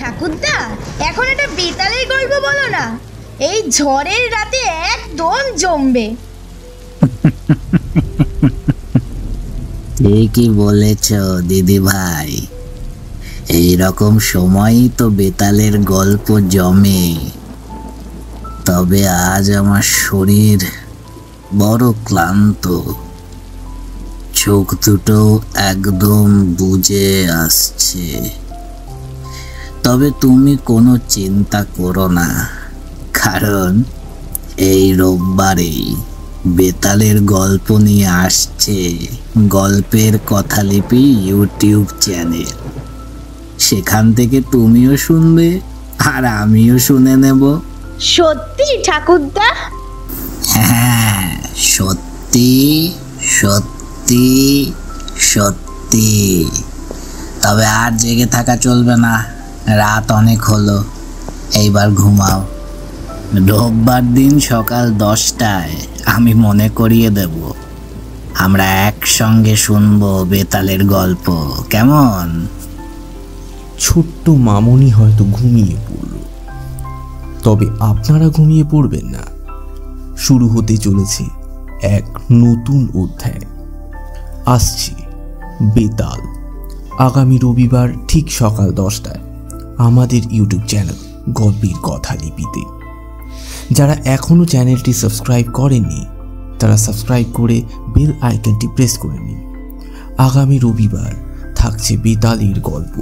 ঠাকুরদা, এখন একটা বেতালের গল্প বলো না, এই ঝড়ের রাতে একদম জমবে। ঠিকই বলেছ দিদি ভাই, এইরকম সময়ই তো বেতালের গল্প জমে। তবে আজ আমার শরীর বড় ক্লান্ত, চোখ দুটো একদম বুজে আসছে। তবে তুমি কোনো চিন্তা করো না, কারণ এই রোববারেই বেতালের গল্প নিয়ে আসছে গল্পের কথালিপি ইউটিউব চ্যানেল। সেখান থেকে তুমিও শুনবে আর আমিও শুনে নেব। সত্যি ঠাকুরদা? হ্যাঁ, সত্যি সত্যি সত্যি। তবে আর জেগে থাকা চলবে না, রাত অনেক হলো, এইবার ঘুমাও। রোববার দিন সকাল 10টায় আমি মনে করিয়ে দেব, আমরা একসঙ্গে শুনবো বেতালের গল্প, কেমন? ছোট্ট মামনি হয়তো ঘুমিয়ে পড়ল, তবে আপনারা ঘুমিয়ে পড়বেন না। শুরু হতে চলেছে এক নতুন অধ্যায়। আসছে বেতাল, আগামী রবিবার ঠিক সকাল 10টায় আমাদের ইউটিউব চ্যানেল গল্পের কথালিপিতে। যারা এখনও চ্যানেলটি সাবস্ক্রাইব করেননি তারা সাবস্ক্রাইব করে বেল আইকনটি প্রেস করে নিন। আগামী রবিবার থাকছে বেতালের গল্প,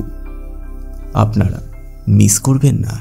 আপনারা মিস করবেন না।